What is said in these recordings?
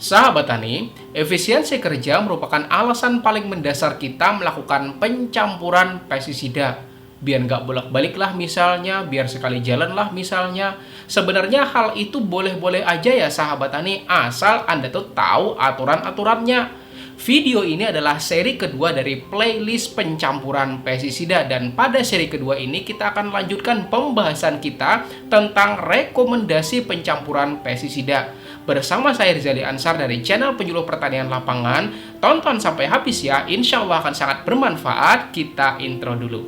Sahabat Tani, efisiensi kerja merupakan alasan paling mendasar kita melakukan pencampuran pestisida. Biar nggak bolak-balik lah misalnya, biar sekali jalan lah misalnya. Sebenarnya hal itu boleh-boleh aja ya sahabat Tani, asal Anda tuh tahu aturan-aturannya. Video ini adalah seri kedua dari playlist pencampuran pestisida, dan pada seri kedua ini kita akan lanjutkan pembahasan kita tentang rekomendasi pencampuran pestisida. Bersama saya Rizali Ansar dari channel Penyuluh Pertanian Lapangan. Tonton sampai habis ya, insya Allah akan sangat bermanfaat. Kita intro dulu.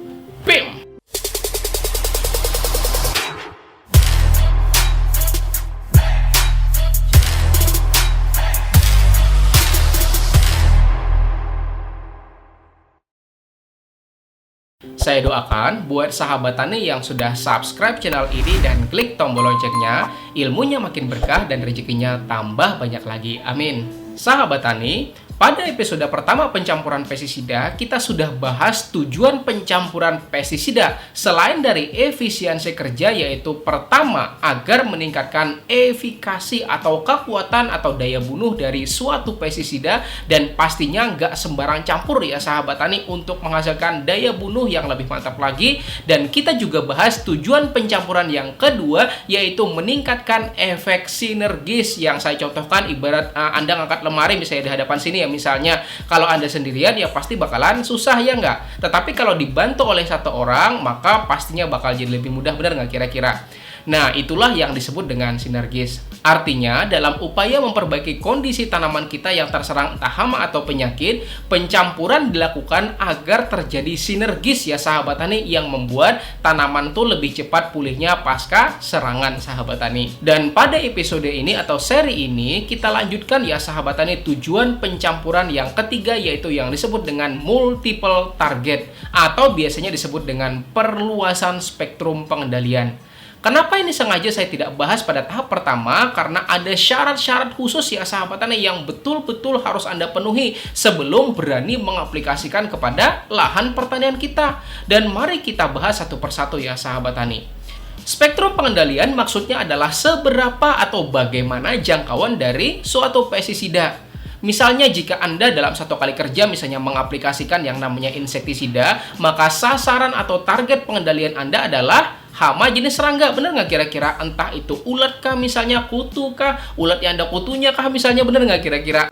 BIM! Saya doakan buat sahabat tani yang sudah subscribe channel ini dan klik tombol loncengnya, ilmunya makin berkah dan rezekinya tambah banyak lagi. Amin. Sahabat tani, pada episode pertama pencampuran pestisida, kita sudah bahas tujuan pencampuran pestisida selain dari efisiensi kerja, yaitu pertama, agar meningkatkan efikasi atau kekuatan atau daya bunuh dari suatu pestisida, dan pastinya nggak sembarang campur ya sahabat tani untuk menghasilkan daya bunuh yang lebih mantap lagi. Dan kita juga bahas tujuan pencampuran yang kedua, yaitu meningkatkan efek sinergis yang saya contohkan ibarat Anda ngangkat lemari misalnya di hadapan sini ya. Misalnya, kalau Anda sendirian ya pasti bakalan susah ya nggak? Tetapi kalau dibantu oleh satu orang, maka pastinya bakal jadi lebih mudah, benar nggak kira-kira? Nah, itulah yang disebut dengan sinergis. Artinya, dalam upaya memperbaiki kondisi tanaman kita yang terserang entah hama atau penyakit, pencampuran dilakukan agar terjadi sinergis ya sahabat tani, yang membuat tanaman itu lebih cepat pulihnya pasca serangan sahabat tani. Dan pada episode ini atau seri ini, kita lanjutkan ya sahabat tani tujuan pencampuran yang ketiga, yaitu yang disebut dengan multiple target atau biasanya disebut dengan perluasan spektrum pengendalian. Kenapa ini sengaja saya tidak bahas pada tahap pertama? Karena ada syarat-syarat khusus ya sahabat tani yang betul-betul harus Anda penuhi sebelum berani mengaplikasikan kepada lahan pertanian kita. Dan mari kita bahas satu persatu ya sahabat tani. Spektrum pengendalian maksudnya adalah seberapa atau bagaimana jangkauan dari suatu pestisida. Misalnya jika Anda dalam satu kali kerja misalnya mengaplikasikan yang namanya insektisida, maka sasaran atau target pengendalian Anda adalah hama jenis serangga, bener nggak kira-kira? Entah itu ulat kah misalnya, kutu kah, ulat yang ada kutunya kah misalnya, bener nggak kira-kira?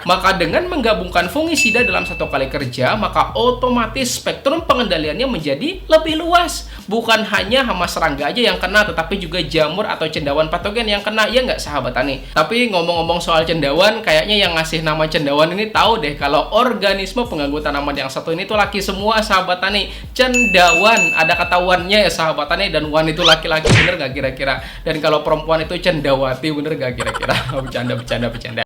Maka dengan menggabungkan fungisida dalam satu kali kerja, maka otomatis spektrum pengendaliannya menjadi lebih luas. Bukan hanya hama serangga aja yang kena, tetapi juga jamur atau cendawan patogen yang kena, ya nggak sahabat tani? Tapi ngomong-ngomong soal cendawan, kayaknya yang ngasih nama cendawan ini tahu deh kalau organisme pengganggu tanaman yang satu ini tuh laki semua sahabat tani. Cendawan, ada ketahuannya ya sahabat tani, dan wan itu laki-laki, bener nggak kira-kira? Dan kalau perempuan itu cendawati, bener nggak kira-kira? Bercanda.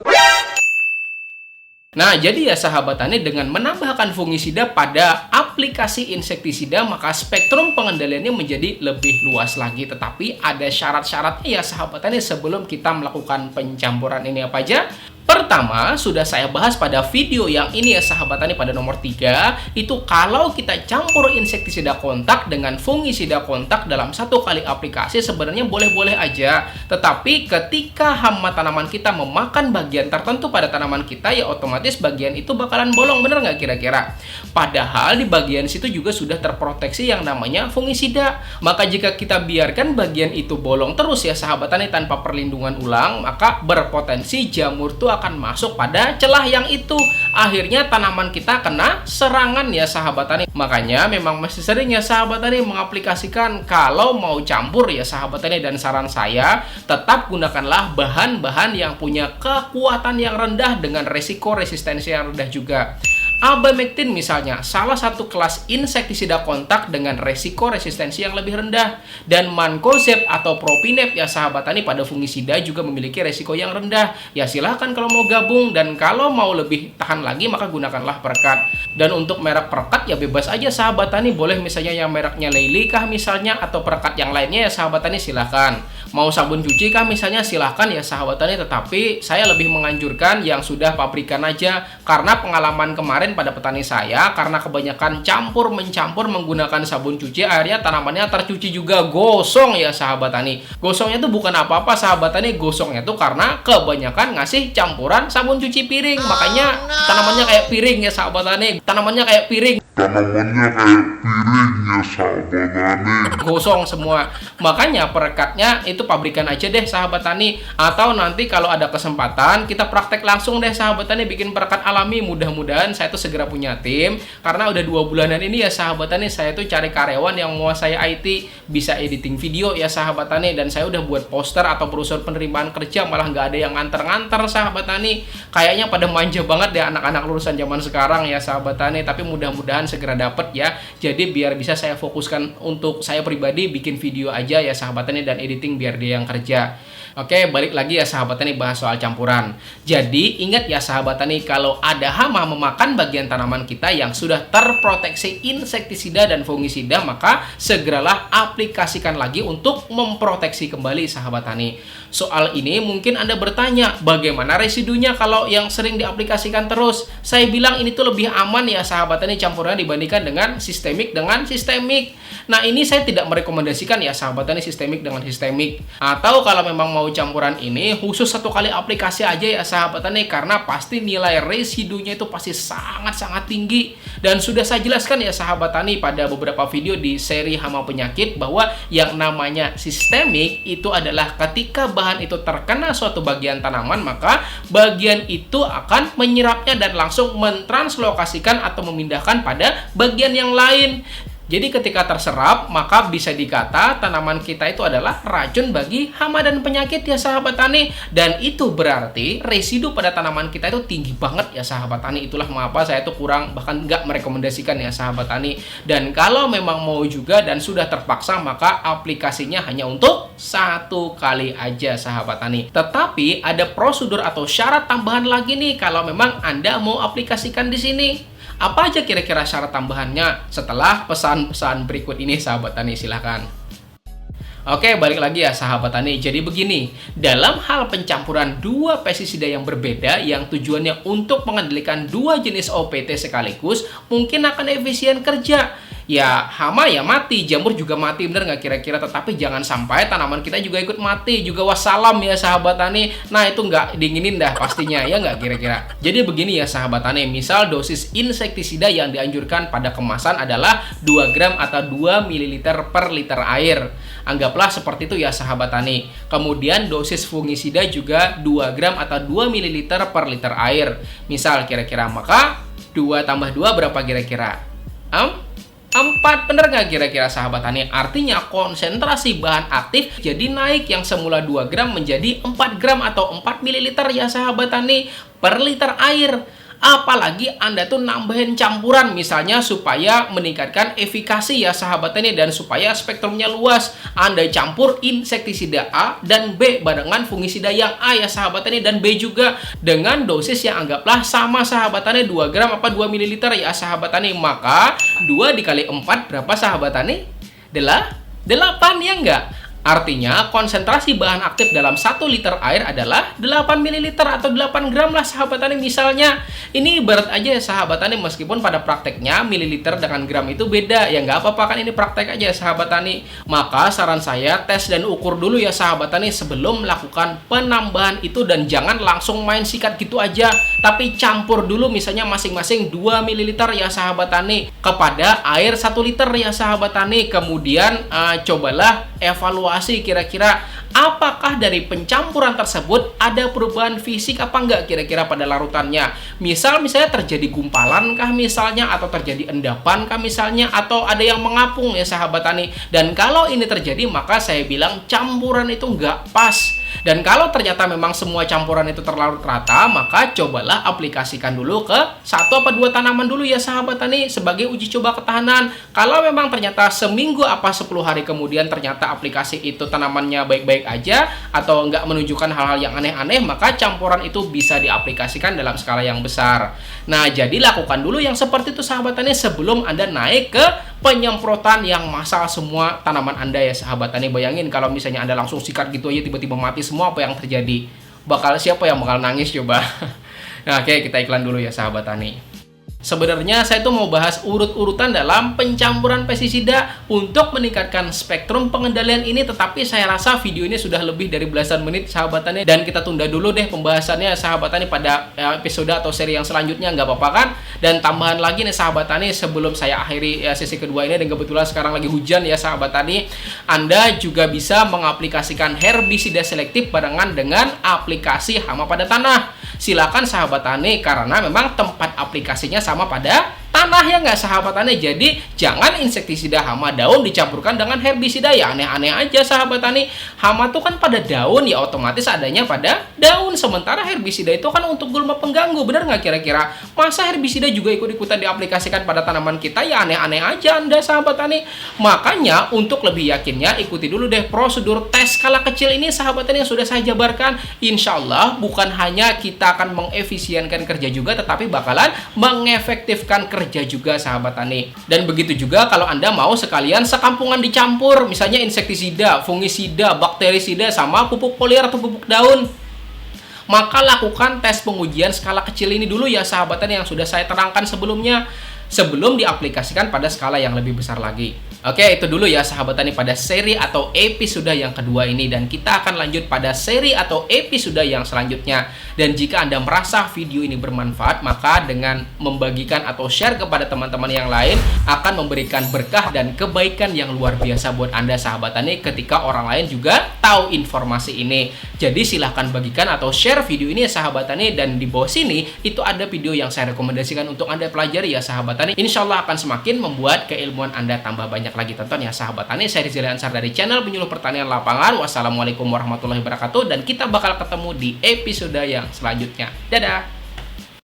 Nah, jadi ya sahabat tani, dengan menambahkan fungisida pada aplikasi insektisida, maka spektrum pengendaliannya menjadi lebih luas lagi. Tetapi ada syarat-syaratnya ya sahabat tani sebelum kita melakukan pencampuran ini apa aja. Pertama, sudah saya bahas pada video yang ini ya sahabat tani pada nomor 3, itu kalau kita campur insektisida kontak dengan fungisida kontak dalam satu kali aplikasi sebenarnya boleh-boleh aja. Tetapi ketika hama tanaman kita memakan bagian tertentu pada tanaman kita, ya otomatis bagian itu bakalan bolong, bener nggak kira-kira? Padahal di bagian situ juga sudah terproteksi yang namanya fungisida. Maka jika kita biarkan bagian itu bolong terus ya sahabat tani tanpa perlindungan ulang, maka berpotensi jamur tuh akan masuk pada celah yang itu. Akhirnya tanaman kita kena serangan ya sahabat tani. Makanya memang masih sering ya sahabat tani mengaplikasikan kalau mau campur ya sahabat tani, dan saran saya tetap gunakanlah bahan-bahan yang punya kekuatan yang rendah dengan resiko resistensi yang rendah juga. Abamectin misalnya, salah satu kelas insektisida kontak dengan resiko resistensi yang lebih rendah. Dan mancozeb atau propinep ya sahabat tani pada fungisida juga memiliki resiko yang rendah. Ya silahkan kalau mau gabung, dan kalau mau lebih tahan lagi maka gunakanlah perekat. Dan untuk merek perekat ya bebas aja sahabat tani, boleh misalnya yang mereknya Lely kah misalnya, atau perekat yang lainnya ya sahabat tani silahkan. Mau sabun cuci kah misalnya silahkan ya sahabat tani, tetapi saya lebih menganjurkan yang sudah pabrikan aja, karena pengalaman kemarin kemarin pada petani saya, karena kebanyakan mencampur menggunakan sabun cuci, akhirnya tanamannya tercuci juga, gosong ya sahabat tani. Gosongnya tuh bukan apa-apa sahabat tani, gosongnya tuh karena kebanyakan ngasih campuran sabun cuci piring. Makanya tanamannya kayak piring ya sahabat tani. Tanamannya kayak piring ya sahabat tani. Gosong semua. Makanya perekatnya itu pabrikan aja deh sahabat tani. Atau nanti kalau ada kesempatan kita praktek langsung deh sahabat tani bikin perekat alami. Mudah-mudahan saya tuh segera punya tim. Karena udah 2 bulanan ini ya sahabat tani, saya tuh cari karyawan yang menguasai IT, bisa editing video ya sahabat tani. Dan saya udah buat poster atau brosur penerimaan kerja, malah nggak ada yang nganter-nganter sahabat tani. Kayaknya pada manja banget deh anak-anak lulusan zaman sekarang ya sahabat tani. Tapi mudah-mudahan segera dapet ya. Jadi biar bisa saya fokuskan untuk saya pribadi bikin video aja ya sahabat tani, dan editing biar dia yang kerja. Oke, balik lagi ya sahabat tani bahas soal campuran. Jadi ingat ya sahabat tani, kalau ada hama memakan bagian tanaman kita yang sudah terproteksi insektisida dan fungisida, maka segeralah aplikasikan lagi untuk memproteksi kembali sahabat tani. Soal ini mungkin Anda bertanya, bagaimana residunya kalau yang sering diaplikasikan terus? Saya bilang ini tuh lebih aman ya sahabat tani campurannya dibandingkan dengan sistemik. Nah, ini saya tidak merekomendasikan ya sahabat tani sistemik dengan sistemik. Atau kalau memang mau campuran ini khusus 1 kali aplikasi aja ya sahabat tani, karena pasti nilai residunya itu pasti sangat-sangat tinggi. Dan sudah saya jelaskan ya sahabat tani pada beberapa video di seri hama penyakit, bahwa yang namanya sistemik itu adalah ketika bahan itu terkena suatu bagian tanaman, maka bagian itu akan menyerapnya dan langsung mentranslokasikan atau memindahkan pada bagian yang lain. Jadi ketika terserap, maka bisa dikata tanaman kita itu adalah racun bagi hama dan penyakit ya sahabat tani. Dan itu berarti residu pada tanaman kita itu tinggi banget ya sahabat tani. Itulah mengapa saya itu kurang, bahkan nggak merekomendasikan ya sahabat tani. Dan kalau memang mau juga dan sudah terpaksa, maka aplikasinya hanya untuk 1 kali aja sahabat tani. Tetapi ada prosedur atau syarat tambahan lagi nih kalau memang Anda mau aplikasikan di sini. Apa aja kira-kira syarat tambahannya setelah pesan-pesan berikut ini sahabat tani, silahkan. Oke, balik lagi ya sahabat tani. Jadi begini, dalam hal pencampuran 2 pestisida yang berbeda yang tujuannya untuk mengendalikan 2 jenis OPT sekaligus, mungkin akan efisien kerja. Ya, hama ya mati, jamur juga mati, bener nggak kira-kira? Tetapi jangan sampai tanaman kita juga ikut mati, juga wassalam ya sahabat tani. Nah, itu nggak dinginin dah pastinya, ya nggak kira-kira? Jadi begini ya sahabat tani, misal dosis insektisida yang dianjurkan pada kemasan adalah 2 gram atau 2 ml per liter air. Anggaplah seperti itu ya sahabat tani. Kemudian dosis fungisida juga 2 gram atau 2 ml per liter air. Misal kira-kira, maka 2 tambah 2 berapa kira-kira? 4, bener nggak kira-kira sahabat tani? Artinya konsentrasi bahan aktif jadi naik, yang semula 2 gram menjadi 4 gram atau 4 ml ya sahabat tani per liter air. Apalagi Anda tuh nambahin campuran misalnya supaya meningkatkan efikasi ya sahabat tani, dan supaya spektrumnya luas. Anda campur insektisida A dan B barengan fungisida yang A ya sahabat tani, dan B juga dengan dosis yang anggaplah sama sahabat tani, 2 gram apa 2 ml ya sahabat tani. Maka 2 dikali 4 berapa sahabat tani? 8 ya enggak? Artinya konsentrasi bahan aktif dalam 1 liter air adalah 8 ml atau 8 gram lah sahabat tani misalnya. Ini berat aja ya sahabat tani, meskipun pada prakteknya mililiter dengan gram itu beda. Ya nggak apa-apa, kan ini praktek aja sahabat tani. Maka saran saya tes dan ukur dulu ya sahabat tani sebelum melakukan penambahan itu, dan jangan langsung main sikat gitu aja. Tapi campur dulu misalnya masing-masing 2 ml ya sahabat tani kepada air 1 liter ya sahabat tani. Kemudian cobalah evaluasi kira-kira apakah dari pencampuran tersebut ada perubahan fisik apa enggak kira-kira pada larutannya. Misalnya terjadi gumpalan kah misalnya, atau terjadi endapan kah misalnya, atau ada yang mengapung ya sahabat tani. Dan kalau ini terjadi, maka saya bilang campuran itu nggak pas. Dan kalau ternyata memang semua campuran itu terlarut rata, maka cobalah aplikasikan dulu ke 1 apa 2 tanaman dulu ya sahabat tani sebagai uji coba ketahanan. Kalau memang ternyata seminggu apa 10 hari kemudian ternyata aplikasi itu tanamannya baik-baik aja atau nggak menunjukkan hal-hal yang aneh-aneh, maka campuran itu bisa diaplikasikan dalam skala yang besar. Nah, jadi lakukan dulu yang seperti itu sahabat tani sebelum Anda naik ke penyemprotan yang massal semua tanaman Anda ya sahabat tani. Bayangin kalau misalnya Anda langsung sikat gitu aja tiba-tiba mati semua, apa yang terjadi? Siapa yang bakal nangis coba? Nah, oke, kita iklan dulu ya sahabat tani. Sebenarnya saya tuh mau bahas urut-urutan dalam pencampuran pestisida untuk meningkatkan spektrum pengendalian ini, tetapi saya rasa video ini sudah lebih dari belasan menit sahabat tani, dan kita tunda dulu deh pembahasannya sahabat tani pada episode atau seri yang selanjutnya, nggak apa-apa kan? Dan tambahan lagi nih sahabat tani, sebelum saya akhiri sesi kedua ini, dan kebetulan sekarang lagi hujan ya sahabat tani, Anda juga bisa mengaplikasikan herbisida selektif barengan dengan aplikasi hama pada tanah. Silakan sahabat tani, karena memang tempat aplikasinya sama pada tanah ya nggak sahabat tani. Jadi jangan insektisida hama daun dicampurkan dengan herbisida, ya aneh-aneh aja sahabat tani. Hama tuh kan pada daun, ya otomatis adanya pada daun, sementara herbisida itu kan untuk gulma pengganggu. Bener nggak kira-kira? Masa herbisida juga ikut-ikutan diaplikasikan pada tanaman kita? Ya aneh-aneh aja Anda sahabat tani. Makanya untuk lebih yakinnya, ikuti dulu deh prosedur tes skala kecil ini sahabat tani yang sudah saya jabarkan. Insya Allah bukan hanya kita akan mengefisienkan kerja juga, tetapi bakalan mengefektifkan kerja juga sahabat tani. Dan begitu juga kalau Anda mau sekalian sekampungan dicampur, misalnya insektisida, fungisida, bakterisida sama pupuk foliar atau pupuk daun, maka lakukan tes pengujian skala kecil ini dulu ya sahabat tani yang sudah saya terangkan sebelumnya, sebelum diaplikasikan pada skala yang lebih besar lagi. Oke, itu dulu ya sahabat tani pada seri atau episode yang kedua ini, dan kita akan lanjut pada seri atau episode yang selanjutnya. Dan jika Anda merasa video ini bermanfaat, maka dengan membagikan atau share kepada teman-teman yang lain akan memberikan berkah dan kebaikan yang luar biasa buat Anda sahabat tani, ketika orang lain juga tahu informasi ini. Jadi silahkan bagikan atau share video ini ya sahabat tani, dan di bawah sini itu ada video yang saya rekomendasikan untuk Anda pelajari ya sahabat tani. Insya Allah akan semakin membuat keilmuan Anda tambah banyak lagi tonton ya sahabat tani. Saya Rizal Ansar dari channel Penyuluh Pertanian Lapangan. Wassalamualaikum warahmatullahi wabarakatuh, dan kita bakal ketemu di episode yang selanjutnya. Dadah.